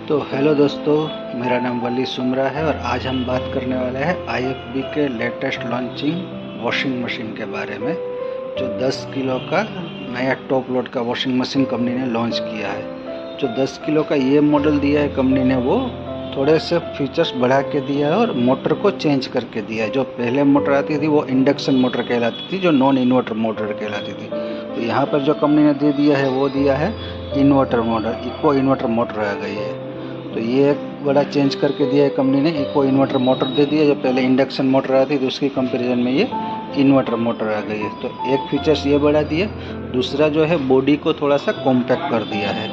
तो हेलो दोस्तों, मेरा नाम वली सुमरा है और आज हम बात करने वाले हैं IFB के लेटेस्ट लॉन्चिंग वॉशिंग मशीन के बारे में, जो 10 किलो का नया टॉप लोड का वॉशिंग मशीन कंपनी ने लॉन्च किया है। जो 10 किलो का ये मॉडल दिया है कंपनी ने, वो थोड़े से फीचर्स बढ़ा के दिया है और मोटर को चेंज करके दिया है। जो पहले मोटर आती थी वो इंडक्शन मोटर कहलाती थी, जो नॉन इन्वर्टर मोटर कहलाती थी। तो यहाँ पर जो कंपनी ने दे दिया है वो दिया है inverter motor, eco inverter motor आ गई है। तो ये एक बड़ा चेंज करके दिया है कंपनी ने, इको इन्वर्टर मोटर दे दिया। जो पहले इंडक्शन मोटर आती थी उसकी कंपैरिजन में ये इन्वर्टर मोटर आ गई है। तो एक फीचर्स ये बढ़ा दिया। दूसरा जो है बॉडी को थोड़ा सा कॉम्पैक्ट कर दिया है।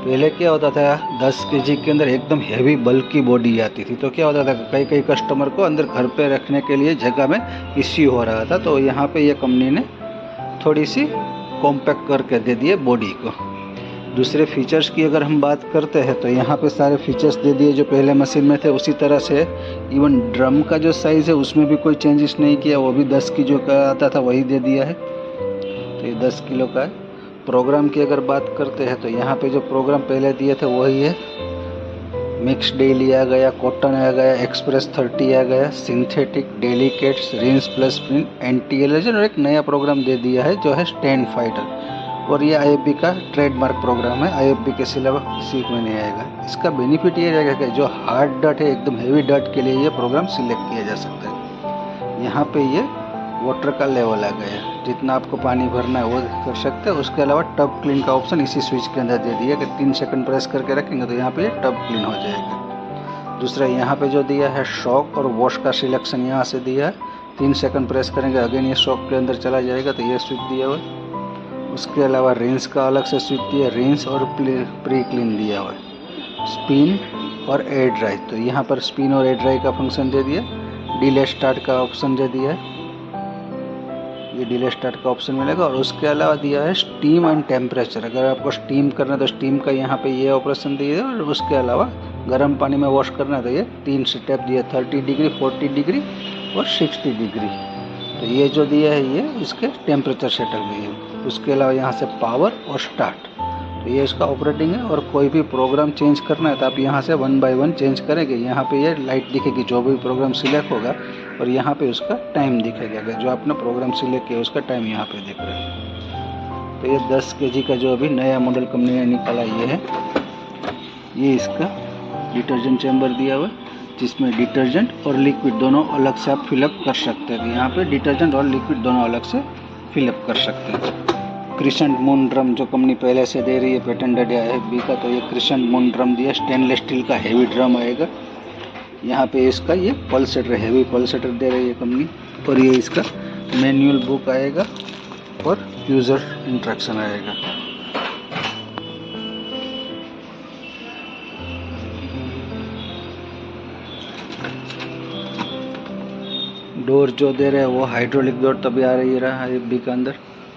पहले क्या होता था, 10 kg के अंदर एकदम हैवी बल्कि बॉडी आती थी, तो क्या होता था कई कस्टमर को अंदर घर पे रखने के लिए जगह में इश्यू हो रहा था। तो यहाँ पे ये कंपनी ने थोड़ी सी कॉम्पैक्ट करके दे दिए बॉडी को। दूसरे फीचर्स की अगर हम बात करते हैं तो यहाँ पे सारे फीचर्स दे दिए जो पहले मशीन में थे उसी तरह से। इवन ड्रम का जो साइज़ है उसमें भी कोई चेंजेस नहीं किया, वो भी 10 की जो का आता था वही दे दिया है। तो ये 10 किलो का है। प्रोग्राम की अगर बात करते हैं तो यहाँ पे जो प्रोग्राम पहले दिए थे वही है। मिक्स डेली आ गया, कॉटन आ गया, एक्सप्रेस 30 आ गया, synthetic, delicates, rinse plus print, anti allergen और एक नया प्रोग्राम दे दिया है जो है स्टैंड फाइटर। और ये IFB का ट्रेडमार्क प्रोग्राम है, IFB के सिवा किसी में नहीं आएगा। इसका बेनिफिट ये रहेगा कि जो हार्ड डर्ट है, एकदम हेवी डर्ट के लिए ये प्रोग्राम सिलेक्ट किया जा सकता है। यहाँ पे ये वाटर का लेवल आ गया, जितना आपको पानी भरना है वो कर सकते हैं। उसके अलावा टब क्लीन का ऑप्शन इसी स्विच के अंदर दे दिया कि 3 सेकंड प्रेस करके रखेंगे तो यहाँ पे ये टब क्लीन हो जाएगा। दूसरा यहाँ पे जो दिया है शॉक और वॉश का सिलेक्शन यहाँ से दिया है। 3 सेकंड प्रेस करेंगे अगेन ये शॉक के अंदर चला जाएगा, तो ये स्विच दिया हुआ है। उसके अलावा रिंस का अलग से स्विच दिया, रिंस और प्री क्लीन दिया हुआ है। स्पिन और एयर ड्राई, तो यहाँ पर स्पिन और एयर ड्राई का फंक्शन दे दिया। डिले स्टार्ट का ऑप्शन दे दिया है, ये डिले स्टार्ट का ऑप्शन मिलेगा। और उसके अलावा दिया है स्टीम एंड टेम्परेचर, अगर आपको स्टीम करना है तो स्टीम का यहाँ पे ये ऑपरेशन दिया है। और उसके अलावा गर्म पानी में वॉश करना है तो ये 3 स्टेप दिया, 30 डिग्री, 40 डिग्री और 60 डिग्री। तो ये जो दिया है ये इसके टेम्परेचर सेटल भी है। उसके अलावा यहाँ से पावर और स्टार्ट, तो ये इसका ऑपरेटिंग है। और कोई भी प्रोग्राम चेंज करना है तो आप यहाँ से 1 बाय 1 चेंज करेंगे। यहाँ पे ये लाइट दिखेगी जो भी प्रोग्राम सिलेक्ट होगा, और यहाँ पे उसका टाइम दिखेगा, जो आपने प्रोग्राम सिलेक्ट किया उसका टाइम यहाँ पे दिख रहा है। तो ये 10 kg का जो अभी नया मॉडल कंपनी ने निकाला ये है। ये इसका डिटर्जेंट चैम्बर दिया हुआ है, जिसमें डिटर्जेंट और लिक्विड दोनों अलग से आप फिलअप कर सकते हैं। यहाँ पे डिटर्जेंट और लिक्विड दोनों अलग से फिलअप कर सकते हैं। क्रिसेंट मून ड्रम जो कंपनी पहले से दे रही है पेटेंटेड IFB का, तो ये क्रिसेंट मून ड्रम दिया, स्टेनलेस स्टील का हेवी ड्रम आएगा। यहाँ पे इसका ये पल्सेटर, हेवी पल्सेटर दे रही है कंपनी। और ये इसका मैनुअल बुक आएगा और यूज़र इंस्ट्रक्शन आएगा। डोर जो दे रहे हैं वो हाइड्रोलिक डोर तभी आ रही है IFB के अंदर।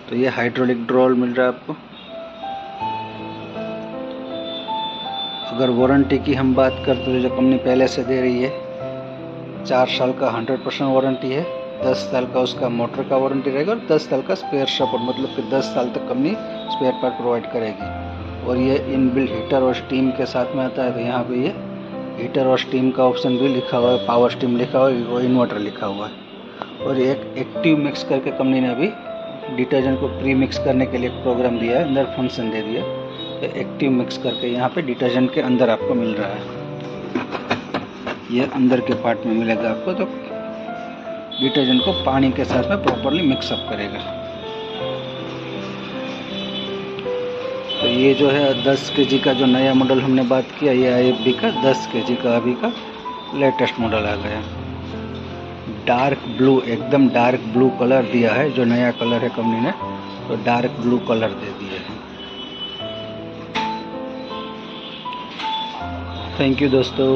तो ये हाइड्रोलिक डोर मिल रहा है आपको। अगर वारंटी की हम बात करते हैं जो कंपनी पहले से दे रही है, 4 साल का 100% वारंटी है, 10 साल का उसका मोटर का वारंटी रहेगा और 10 साल का स्पेयर सपोर्ट, मतलब कि 10 साल तक कंपनी स्पेयर पार्ट प्रोवाइड करेगी। और ये इनबिल्ट हीटर और स्टीम के साथ में आता है। तो यहाँ पे ये हीटर और स्टीम का ऑप्शन भी लिखा हुआ है, पावर स्टीम लिखा हुआ है और इन्वर्टर लिखा हुआ है। और एक एक्टिव मिक्स करके कंपनी ने अभी डिटर्जेंट को प्री मिक्स करने के लिए एक प्रोग्राम दिया है, अंदर फंक्शन दे दिया। तो एक्टिव मिक्स करके यहाँ पे डिटर्जेंट के अंदर आपको मिल रहा है, ये अंदर के पार्ट में मिलेगा आपको। तो डिटर्जेंट को पानी के साथ में प्रॉपरली मिक्सअप करेगा। तो ये जो है 10 kg का जो नया मॉडल हमने बात किया, ये IFB का 10 kg का अभी का लेटेस्ट मॉडल आ गया। डार्क ब्लू, एकदम डार्क ब्लू कलर दिया है, जो नया कलर है कंपनी ने, तो डार्क ब्लू कलर दे दिया है। थैंक यू दोस्तों।